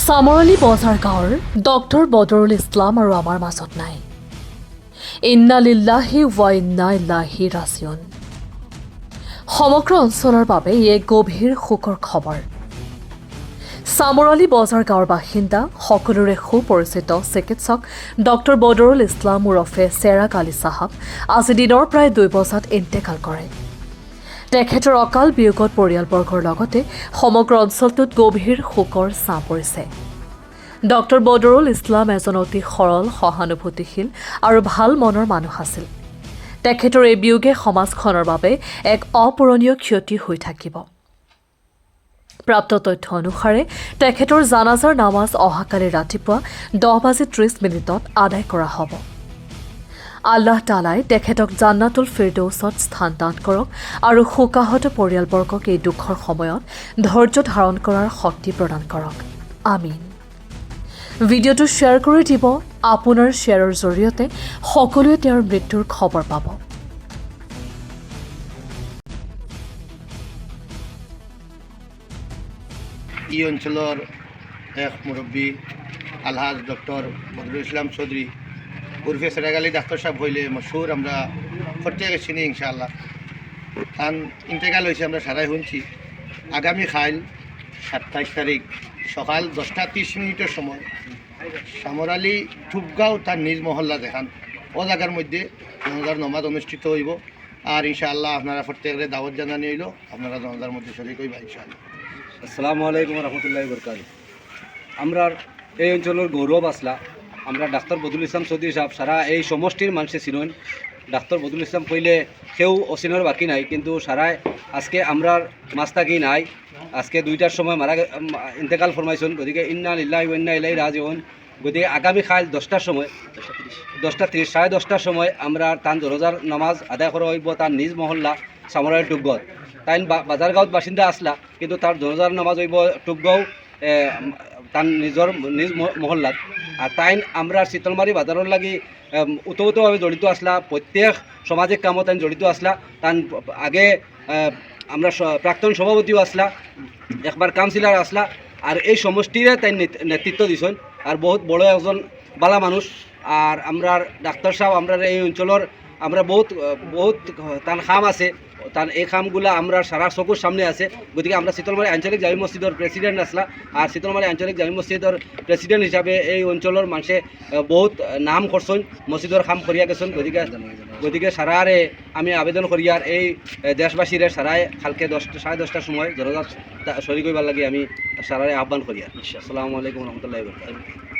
চামৰালী বজাৰ গাঁৱৰ ডক্টৰ বদৰুল ইছলাম আৰু আমাৰ মাজত নাই। ইন্না লিল্লাহি ৱা ইন্না ইলাইহি ৰাজিউন। সমগ্ৰ অঞ্চলৰ বাবে এক গভীৰ শোকৰ খবৰ। চামৰালী বজাৰ গাঁৱৰ বাসিন্দা সকলোৰে সুপৰিচিত চিকিৎসক ডক্টৰ বদৰুল ইছলাম ওৰফে চেৰাগ আলী চাহাব আজি দিনৰ প্ৰায় 2 বজাত ইন্তেকাল কৰে। তেখেতৰ অকাল বিয়োগত পৰিয়ালবৰ্গৰ লগতে সমগ্ৰ অঞ্চলটোত গভীৰ শোকৰ ছাঁ পৰিছে। ডক্টৰ বদৰুল ইছলাম এজন অতি সৰল, সহানুভূতিশীল আৰু ভাল মনৰ মানুহ আছিল। তেখেতৰ এই বিয়োগে সমাজখনৰ বাবে এক অপূৰণীয় ক্ষতি হৈ থাকিব। প্ৰাপ্ত তথ্য অনুসাৰে তেখেতৰ জানাজাৰ নামাজ অহাকালি ৰাতিপুৱা 10:30 আদায় কৰা হ'ব। আল্লাহ তালাই তেখেতক জান্নাতুল ফিৰদৌছত স্থান দান কৰক আৰু শোকাহত পৰিয়ালবৰ্গক এই দুখৰ সময়ত ধৈৰ্য ধাৰণ কৰাৰ শক্তি প্ৰদান কৰক। আমিন। ভিডিঅ'টো শ্বেয়াৰ কৰি দিব। আপোনাৰ শ্বেয়াৰৰ জৰিয়তে সকলোৱে তেওঁৰ মৃত্যুৰ খবৰ পাব। এই অঞ্চলের এক মুরব্বী আলহাজ ডক্টর বদরুল ইসলাম চৌধুরী উর্ফে চেরাগ আলী ডাক্তার সাহেব হইলে মশহুর আমরা প্রত্যেকে চিনি ইনশাআল্লাহ। তান ইন্তেকাল হয়েছে আমরা সারাই শুনছি। আগামী খাইল 27 তারিখ সকাল 10:30 সময় চামরালী টুপগাঁও তার নিজ মহল্লা দেখান ও জায়গার মধ্যে জনাজার নমাজ অনুষ্ঠিত হইব। আর ইনশাআল্লাহ আপনারা প্রত্যেকের দাওয়াত জানানি হইল, আপনারা জনাজার মধ্যে শরীক হইবা ইনশাআল্লাহ। আসসালামু আলাইকুম রহমতুল্লাহি বরকাতুহু। আমরা এই অঞ্চলের গৌরব আসলা। আমরা ডাক্তার বদরুল ইসলাম চৌধুরী সাহেব সারা এই সমষ্টির মানুষে চিনন। ডাক্তার বদরুল ইসলাম কইলে কেউ অচিনার বাকি নাই, কিন্তু সারায় আজকে আমরা মাস্তাকি নাই। আজকে 2টার সময় ইন্তেকাল ফরমাইছেন। গতিকে ইন্না লিল্লাহি ওয়া ইন্না ইলাইহি রাজিউন। গতিকে আগামী খাল 10টার সময় 10:30 সাড়ে 10টার সময় আমরা তান জনাজার নামাজ আদায় করা হইব তার নিজ মহল্লা চামরালী টুপগাঁও। তাই বাজারগাঁৱত বাসিন্দা আসলা, কিন্তু তার জনাজার নামাজ হইব টুপগাঁও তার নিজ মহল্লাত। আর তাই আমরা শীতলমারি বাজারের লাগি উতভাবে জড়িত আসলা। প্রত্যেক সামাজিক কামত তাই জড়িত আসলা। তান আগে আমরা প্রাক্তন সভাপতিও আসলা, একবার কাউন্সিলর আসলা। আর এই সমষ্টিরে তাই নেতৃত্ব দিছেন। আর বহুত বড় একজন বালা মানুষ। আর আমরা ডাক্তার সাহেব আমরা এই অঞ্চলের আমরা বহুত তার খাম আছে। তার এই খামগুলা আমরা সারা চকুর সামনে আছে। গতিকে আমরা শীতলমারি আঞ্চলিক জামি মসজিদের প্রেসিডেন্ট আসলা। আর শীতলমারি আঞ্চলিক জামি মসজিদের প্রেসিডেন্ট হিসাবে এই অঞ্চলের মানুষে বহুত নাম করছেন, মসজিদের খাম করিয়া গেছেন। গতিকে সারারে আমি আবেদন করিয়ার এই দেশবাসীরে সারায় কালকে সাড়ে 10টার সময় জনজাত শরীক হইবার লাগে আমি সারারে আহ্বান করিয়ার। আসসালামু আলাইকুম রহমতুল্লাহি ওয়া বারাকাতুহু।